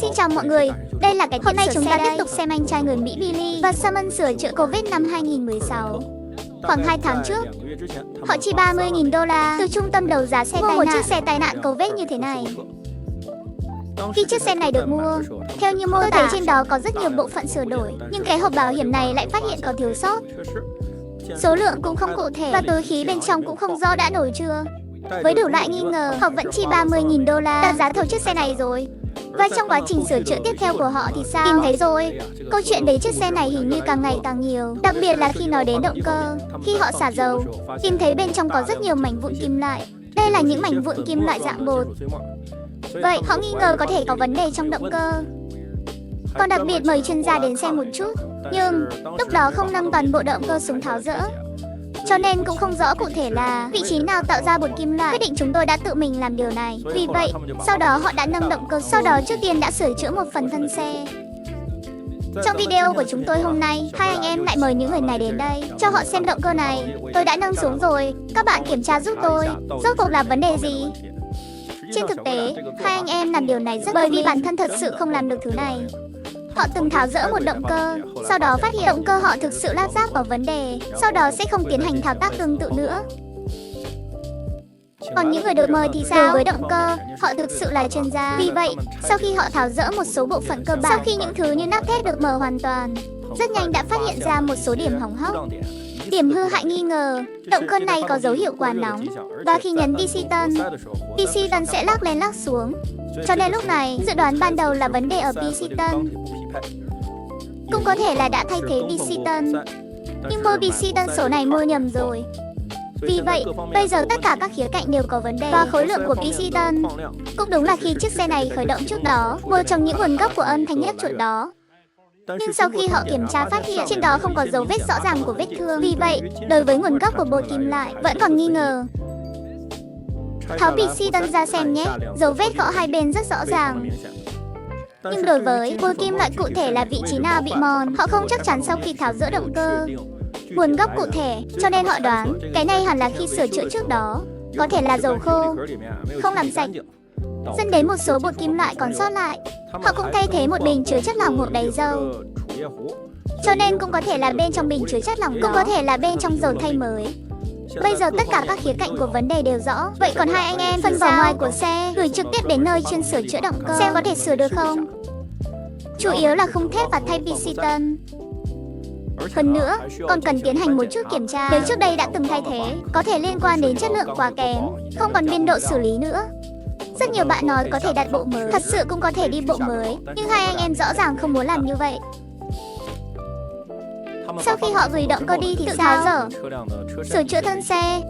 Xin chào mọi người, đây là cái hôm nay chúng ta tiếp tục xem anh trai người Mỹ Billy và Simon sửa chữa Corvette năm 2016. Khoảng 2 tháng trước, họ chi 30.000 đô la từ trung tâm đấu giá xe tai nạn một chiếc xe tai nạn Corvette như thế này. Khi chiếc xe này được mua, theo như mô tả trên đó có rất nhiều bộ phận sửa đổi, nhưng cái hộp bảo hiểm này lại phát hiện có thiếu sót. Số lượng cũng không cụ thể và túi khí bên trong cũng không rõ đã nổi chưa. Với đủ loại nghi ngờ, họ vẫn chi 30.000 đô la đặt giá thầu chiếc xe này rồi. Và trong quá trình sửa chữa tiếp theo của họ thì sao? Tìm thấy rồi, câu chuyện về chiếc xe này hình như càng ngày càng nhiều. Đặc biệt là khi nói đến động cơ. Khi họ xả dầu, tìm thấy bên trong có rất nhiều mảnh vụn kim loại. Đây là những mảnh vụn kim loại dạng bột. Vậy họ nghi ngờ có thể có vấn đề trong động cơ. Còn đặc biệt mời chuyên gia đến xem một chút. Nhưng lúc đó không nâng toàn bộ động cơ xuống tháo dỡ, cho nên cũng không rõ cụ thể là vị trí nào tạo ra bột kim loại. Quyết định chúng tôi đã tự mình làm điều này. Vì vậy, sau đó họ đã nâng động cơ. Sau đó trước tiên đã sửa chữa một phần thân xe. Trong video của chúng tôi hôm nay, hai anh em lại mời những người này đến đây cho họ xem động cơ này. Tôi đã nâng xuống rồi, các bạn kiểm tra giúp tôi. Rốt cuộc là vấn đề gì? Trên thực tế, hai anh em làm điều này rất bởi vì bản thân thật sự không làm được thứ này. Họ từng tháo dỡ một động cơ, sau đó phát hiện động cơ họ thực sự lắp ráp có vấn đề, sau đó sẽ không tiến hành thao tác tương tự nữa. Còn những người được mời thì sao? Đối với động cơ, họ thực sự là chuyên gia. Vì vậy, sau khi họ tháo dỡ một số bộ phận cơ bản, sau khi những thứ như nắp thép được mở hoàn toàn, rất nhanh đã phát hiện ra một số điểm hỏng hóc. Điểm hư hại nghi ngờ, động cơ này có dấu hiệu quá nóng, và khi nhấn piston sẽ lắc lên lắc xuống. Cho nên lúc này, dự đoán ban đầu là vấn đề ở piston. Cũng có thể là đã thay thế piston, nhưng mua piston số này mua nhầm rồi. Vì vậy, bây giờ tất cả các khía cạnh đều có vấn đề. Và khối lượng của piston cũng đúng là khi chiếc xe này khởi động trước đó, một trong những nguồn gốc của âm thanh nhấp chuột đó. Nhưng sau khi họ kiểm tra phát hiện trên đó không có dấu vết rõ ràng của vết thương. Vì vậy, đối với nguồn gốc của bột kim loại, vẫn còn nghi ngờ. Tháo piston ra xem nhé, dấu vết gõ hai bên rất rõ ràng. Nhưng đối với bột kim loại cụ thể là vị trí nào bị mòn, họ không chắc chắn sau khi tháo dỡ động cơ. Nguồn gốc cụ thể, cho nên họ đoán cái này hẳn là khi sửa chữa trước đó, có thể là dầu khô, không làm sạch, dẫn đến một số bột kim loại còn sót lại. Họ cũng thay thế một bình chứa chất lỏng hộp đáy dầu, cho nên cũng có thể là bên trong bình chứa chất lỏng, cũng có thể là bên trong dầu thay mới. Bây giờ tất cả các khía cạnh của vấn đề đều rõ. Vậy còn hai anh em phần vỏ ngoài của xe gửi trực tiếp đến nơi chuyên sửa chữa động cơ, xem có thể sửa được không. Chủ yếu là khung thép và thay piston. Hơn nữa, còn cần tiến hành một chút kiểm tra. Nếu trước đây đã từng thay thế, có thể liên quan đến chất lượng quá kém, không còn biên độ xử lý nữa. Rất nhiều bạn nói có thể đặt bộ mới, thật sự cũng có thể đi bộ mới, nhưng hai anh em rõ ràng không muốn làm như vậy. Sau khi họ gửi động cơ đi thì tháo dỡ, sửa chữa thân xe.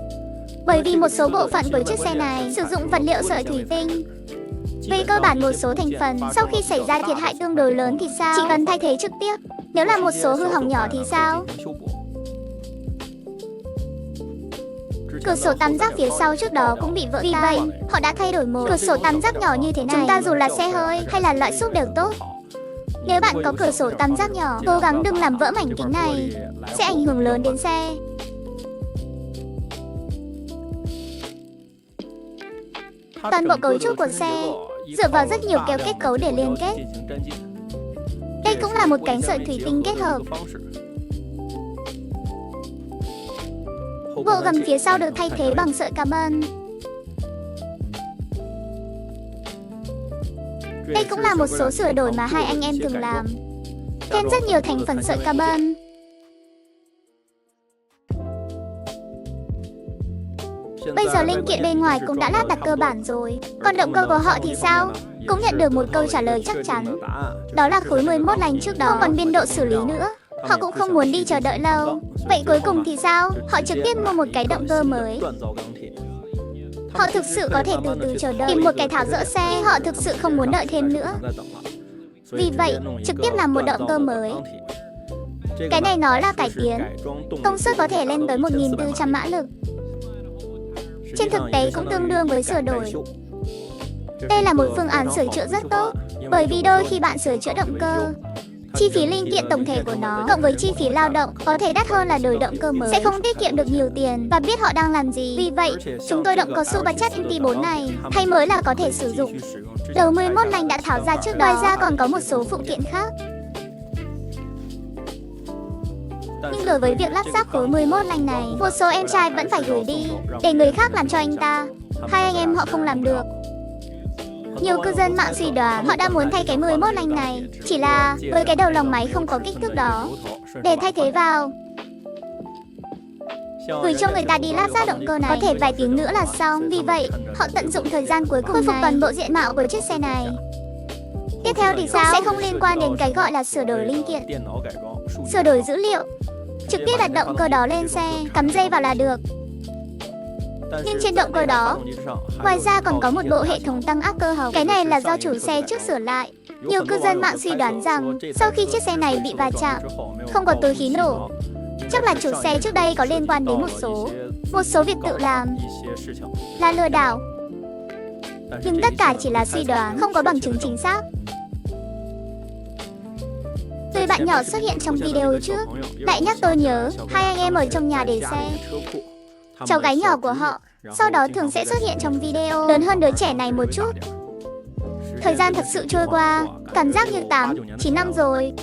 Bởi vì một số bộ phận của chiếc xe này sử dụng vật liệu sợi thủy tinh. Về cơ bản một số thành phần, sau khi xảy ra thiệt hại tương đối lớn thì sao? Chỉ cần thay thế trực tiếp. Nếu là một số hư hỏng nhỏ thì sao? Cửa sổ tam giác phía sau trước đó cũng bị vỡ tan. Vì vậy, họ đã thay đổi một cửa sổ tam giác nhỏ như thế này. Chúng ta dù là xe hơi hay là loại súp đều tốt. Nếu bạn có cửa sổ tam giác nhỏ, cố gắng đừng làm vỡ mảnh kính này, sẽ ảnh hưởng lớn đến xe. Toàn bộ cấu trúc của xe dựa vào rất nhiều kéo kết cấu để liên kết. Đây cũng là một cánh sợi thủy tinh kết hợp. Bộ gầm phía sau được thay thế bằng sợi carbon. Đây cũng là một số sửa đổi mà hai anh em thường làm, thêm rất nhiều thành phần sợi carbon. Bây giờ linh kiện bên ngoài cũng đã lắp đặt cơ bản rồi. Còn động cơ của họ thì sao? Cũng nhận được một câu trả lời chắc chắn. Đó là khối 11 lành trước đó không còn biên độ xử lý nữa. Họ cũng không muốn đi chờ đợi lâu. Vậy cuối cùng thì sao? Họ trực tiếp mua một cái động cơ mới. Họ thực sự có thể từ từ chờ đợi, tìm một cái tháo dỡ xe. Họ thực sự không muốn đợi thêm nữa. Vì vậy, trực tiếp làm một động cơ mới. Cái này nó là cải tiến. Công suất có thể lên tới 1.400 mã lực. Trên thực tế cũng tương đương với sửa đổi. Đây là một phương án sửa chữa rất tốt, bởi vì đôi khi bạn sửa chữa động cơ, Chi phí linh kiện tổng thể của nó cộng với chi phí lao động có thể đắt hơn là đổi động cơ mới, sẽ không tiết kiệm được nhiều tiền và biết họ đang làm gì. Vì vậy, chúng tôi động cơ Supercharged Inti 4 này thay mới là có thể sử dụng. Đầu 11 lành đã tháo ra trước đó. Ngoài ra còn có một số phụ kiện khác. Nhưng đối với việc lắp ráp khối 11 lành này, một số em trai vẫn phải gửi đi để người khác làm cho anh ta. Hai anh em họ không làm được. Nhiều cư dân mạng suy đoán họ đã muốn thay cái 11 lành này, chỉ là với cái đầu lồng máy không có kích thước đó để thay thế vào. Gửi cho người ta đi lắp ráp động cơ này có thể vài tiếng nữa là xong. Vì vậy, họ tận dụng thời gian cuối cùng khôi phục toàn bộ diện mạo của chiếc xe này. Tiếp theo thì sao? Sẽ không liên quan đến cái gọi là sửa đổi linh kiện, sửa đổi dữ liệu. Trực tiếp đặt động cơ đó lên xe, cắm dây vào là được. Nhưng trên động cơ đó, ngoài ra còn có một bộ hệ thống tăng áp cơ học. Cái này là do chủ xe trước sửa lại. Nhiều cư dân mạng suy đoán rằng sau khi chiếc xe này bị va chạm, không có túi khí nổ, chắc là chủ xe trước đây có liên quan đến một số việc tự làm, là lừa đảo. Nhưng tất cả chỉ là suy đoán, không có bằng chứng chính xác. Người bạn nhỏ xuất hiện trong video trước lại nhắc tôi nhớ hai anh em ở trong nhà để xe. Cháu gái nhỏ của họ sau đó thường sẽ xuất hiện trong video, lớn hơn đứa trẻ này một chút. Thời gian thật sự trôi qua, cảm giác như 8-9 năm rồi.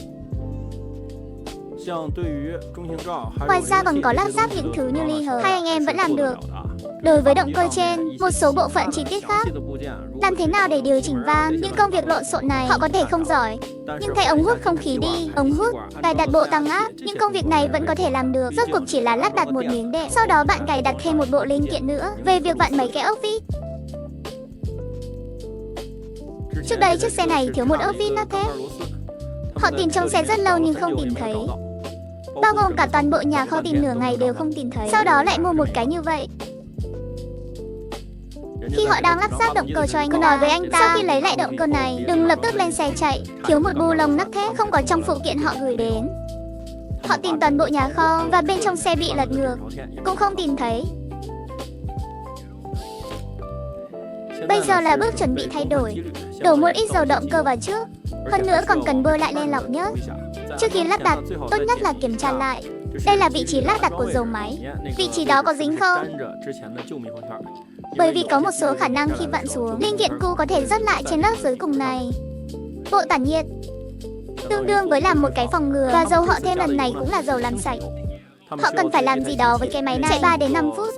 Ngoài ra còn có lắp ráp những thứ như ly hợp, hai anh em vẫn làm được. Đối với động cơ trên, một số bộ phận chi tiết khác, làm thế nào để điều chỉnh van, những công việc lộn xộn này họ có thể không giỏi. Nhưng thay ống hút không khí đi, ống hút, cài đặt bộ tăng áp, những công việc này vẫn có thể làm được. Rốt cuộc chỉ là lắp đặt một miếng đệm, sau đó bạn cài đặt thêm một bộ linh kiện nữa. Về việc vặn mấy cái ốc vít, trước đây chiếc xe này thiếu một ốc vít nắp thép. Họ tìm trong xe rất lâu nhưng không tìm thấy. Bao gồm cả toàn bộ nhà kho tìm nửa ngày đều không tìm thấy. Sau đó lại mua một cái như vậy. Khi họ đang lắp ráp động cơ cho anh ta, nói với anh ta sau khi lấy lại động cơ này, đừng lập tức lên xe chạy, thiếu một bu lông nắp thép không có trong phụ kiện họ gửi đến. Họ tìm toàn bộ nhà kho và bên trong xe bị lật ngược, cũng không tìm thấy. Bây giờ là bước chuẩn bị thay đổi, đổ một ít dầu động cơ vào trước, hơn nữa còn cần bôi lại lên lọc nhớt. Trước khi lắp đặt, tốt nhất là kiểm tra lại. Đây là vị trí lắp đặt của dầu máy, vị trí đó có dính không? Bởi vì có một số khả năng khi vặn xuống, linh kiện cũ có thể rớt lại trên lớp dưới cùng này. Bộ tản nhiệt tương đương với làm một cái phòng ngừa, và dầu họ thêm lần này cũng là dầu làm sạch. Họ cần phải làm gì đó với cái máy này, chạy 3 đến 5 phút.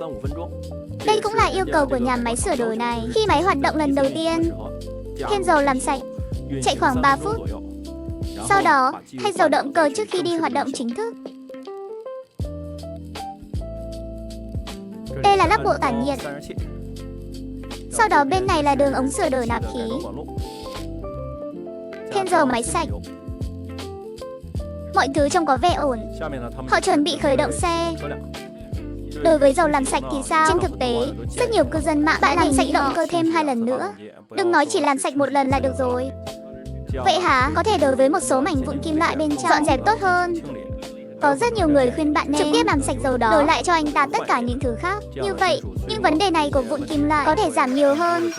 Đây cũng là yêu cầu của nhà máy sửa đổi này. Khi máy hoạt động lần đầu tiên, thêm dầu làm sạch, chạy khoảng 3 phút. Sau đó, thay dầu động cơ trước khi đi hoạt động chính thức. Đây là lắp bộ tản nhiệt. Sau đó bên này là đường ống sửa đổi nạp khí. Thêm dầu máy sạch. Mọi thứ trông có vẻ ổn. Họ chuẩn bị khởi động xe. Đối với dầu làm sạch thì sao? Trên thực tế, rất nhiều cư dân mạng đã làm sạch động cơ thêm 2 lần nữa. Đừng nói chỉ làm sạch một lần là được rồi. Vậy hả? Có thể đối với một số mảnh vụn kim loại bên trong, dọn dẹp tốt hơn. Có rất nhiều người khuyên bạn nên trực tiếp làm sạch dầu đó, đổi lại cho anh ta tất cả những thứ khác. Như vậy, những vấn đề này của vụn kim loại có thể giảm nhiều hơn.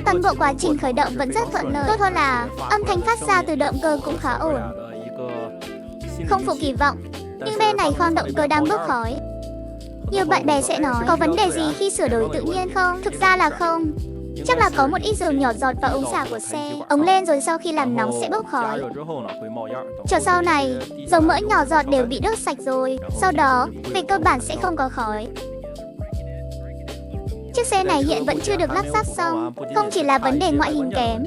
Toàn bộ quá trình khởi động vẫn rất thuận lợi. Tốt hơn là âm thanh phát ra từ động cơ cũng khá ổn. Không phụ kỳ vọng. Nhưng bên này khoang động cơ đang bốc khói. Nhiều bạn bè sẽ nói có vấn đề gì khi sửa đổi tự nhiên không? Thực ra là không. Chắc là có một ít dầu nhỏ giọt vào ống xả của xe. Ống lên rồi sau khi làm nóng sẽ bốc khói. Chờ sau này, dầu mỡ nhỏ giọt đều bị đốt sạch rồi. Sau đó, về cơ bản sẽ không có khói. Chiếc xe này hiện vẫn chưa được lắp ráp xong. Không chỉ là vấn đề ngoại hình kém,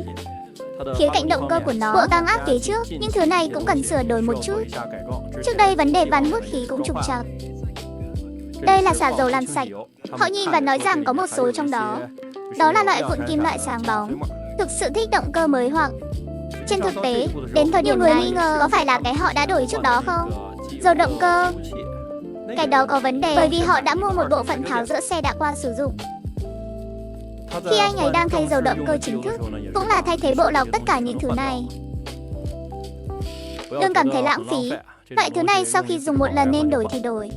khía cạnh động cơ của nó, bộ tăng áp phía trước, những thứ này cũng cần sửa đổi một chút. Trước đây vấn đề bắn hút khí cũng trục trặc. Đây là xả dầu làm sạch. Họ nhìn và nói rằng có một số trong đó là loại vụn kim loại sáng bóng, thực sự thích động cơ mới hoặc trên thực tế, đến thời điểm người nghi ngờ có phải là cái họ đã đổi trước đó không? Dầu động cơ. Cái đó có vấn đề bởi vì họ đã mua một bộ phận tháo dỡ xe đã qua sử dụng. Khi anh ấy đang thay dầu động cơ chính thức, cũng là thay thế bộ lọc tất cả những thứ này. Đừng cảm thấy lãng phí. Loại thứ này sau khi dùng một lần nên đổi thì đổi.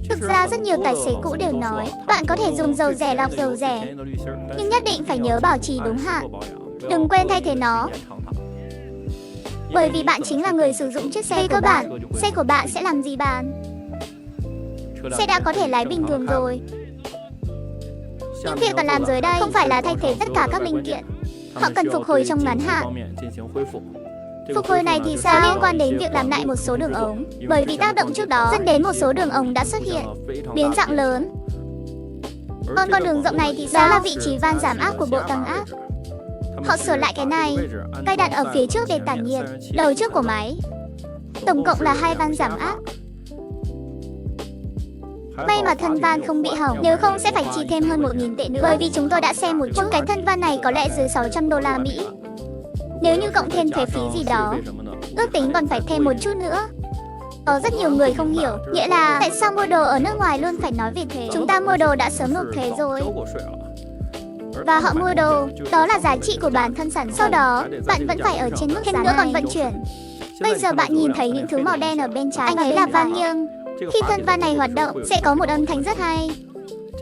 Thực ra rất nhiều tài xế cũ đều nói bạn có thể dùng dầu rẻ lọc dầu rẻ, nhưng nhất định phải nhớ bảo trì đúng hạn. Đừng quên thay thế nó. Bởi vì bạn chính là người sử dụng chiếc xe cơ bản. Xe của bạn sẽ làm gì bạn? Xe đã có thể lái bình thường rồi. Những việc cần làm dưới đây không phải là thay thế tất cả các linh kiện. Họ cần phục hồi trong ngắn hạn. Phục hồi này thì sao liên quan đến việc làm lại một số đường ống, bởi vì tác động trước đó dẫn đến một số đường ống đã xuất hiện biến dạng lớn. Còn con đường rộng này thì sao? Đó là vị trí van giảm áp của bộ tăng áp. Họ sửa lại cái này, cài đặt ở phía trước để tản nhiệt đầu trước của máy. Tổng cộng là 2 van giảm áp. May mà thân van không bị hỏng, nếu không sẽ phải chi thêm hơn 1.000 tệ nữa. Bởi vì chúng tôi đã xem một chút, cái thân van này có lẽ dưới 600 đô la Mỹ. Nếu như cộng thêm thuế phí gì đó, ước tính còn phải thêm một chút nữa. Có rất nhiều người không hiểu, nghĩa là tại sao mua đồ ở nước ngoài luôn phải nói về thuế. Chúng ta mua đồ đã sớm nộp thuế rồi. Và họ mua đồ, đó là giá trị của bản thân sản xuất. Sau đó, bạn vẫn phải ở trên mức thêm nữa còn vận chuyển. Bây giờ bạn nhìn thấy những thứ màu đen ở bên trái, anh ấy là van nghiêng. Khi thân van này hoạt động, sẽ có một âm thanh rất hay.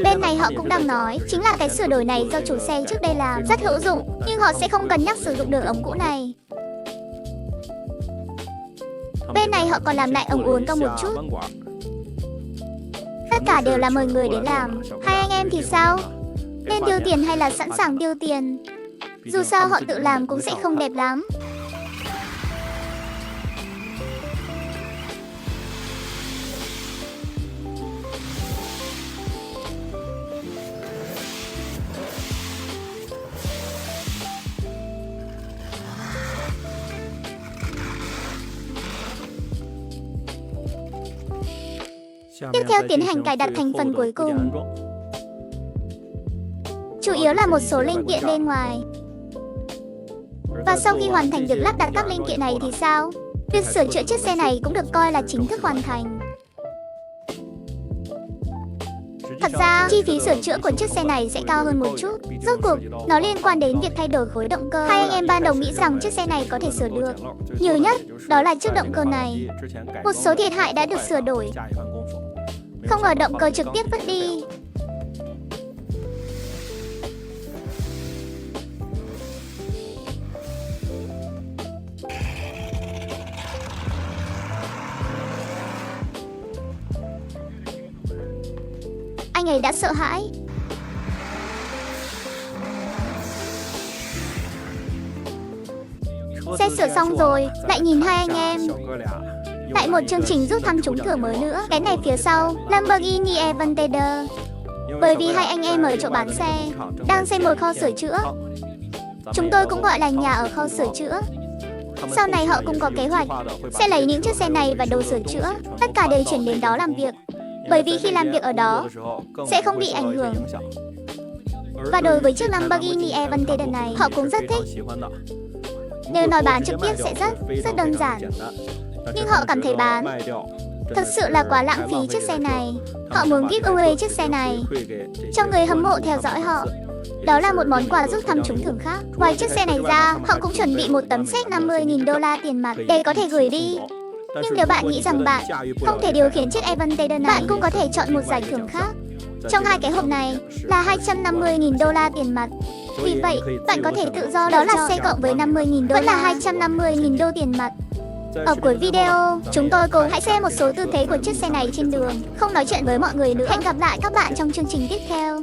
Bên này họ cũng đang nói, chính là cái sửa đổi này do chủ xe trước đây làm, rất hữu dụng, nhưng họ sẽ không cân nhắc sử dụng đường ống cũ này. Bên này họ còn làm lại ống uốn cong một chút. Tất cả đều là mời người đến làm. Hai anh em thì sao? Nên tiêu tiền hay là sẵn sàng tiêu tiền? Dù sao họ tự làm cũng sẽ không đẹp lắm. Tiếp theo tiến hành cài đặt thành phần cuối cùng. Chủ yếu là một số linh kiện bên ngoài. Và sau khi hoàn thành việc lắp đặt các linh kiện này thì sao? Việc sửa chữa chiếc xe này cũng được coi là chính thức hoàn thành. Thật ra, chi phí sửa chữa của chiếc xe này sẽ cao hơn một chút. Rốt cuộc, nó liên quan đến việc thay đổi khối động cơ. Hai anh em ban đầu nghĩ rằng chiếc xe này có thể sửa được. Nhiều nhất, đó là chiếc động cơ này. Một số thiệt hại đã được sửa đổi. Không ngờ động cơ trực tiếp vứt đi. Anh ấy đã sợ hãi. Xe sửa xong rồi, lại nhìn hai anh em. Lại một chương trình rút thăm trúng thưởng mới nữa. Cái này phía sau, Lamborghini Aventador. Bởi vì hai anh em ở chỗ bán xe đang xây một kho sửa chữa. Chúng tôi cũng gọi là nhà ở kho sửa chữa. Sau này họ cũng có kế hoạch sẽ lấy những chiếc xe này và đồ sửa chữa, tất cả đều chuyển đến đó làm việc. Bởi vì khi làm việc ở đó sẽ không bị ảnh hưởng. Và đối với chiếc Lamborghini Aventador này, họ cũng rất thích. Nếu nói bán trực tiếp sẽ rất đơn giản. Nhưng họ cảm thấy bán thật sự là quá lãng phí chiếc xe này. Họ muốn giveaway chiếc xe này cho người hâm mộ theo dõi họ. Đó là một món quà rút thăm trúng thưởng khác. Ngoài chiếc xe này ra, họ cũng chuẩn bị một tấm séc 50.000 đô la tiền mặt để có thể gửi đi. Nhưng nếu bạn nghĩ rằng bạn không thể điều khiển chiếc Aventador này, bạn cũng có thể chọn một giải thưởng khác. Trong hai cái hộp này là 250.000 đô la tiền mặt. Vì vậy, bạn có thể tự do đó là xe cộng với 50.000 đô la, vẫn là 250.000 đô tiền mặt. Ở cuối video, chúng tôi cùng hãy xem một số tư thế của chiếc xe này trên đường. Không nói chuyện với mọi người nữa. Hẹn gặp lại các bạn trong chương trình tiếp theo.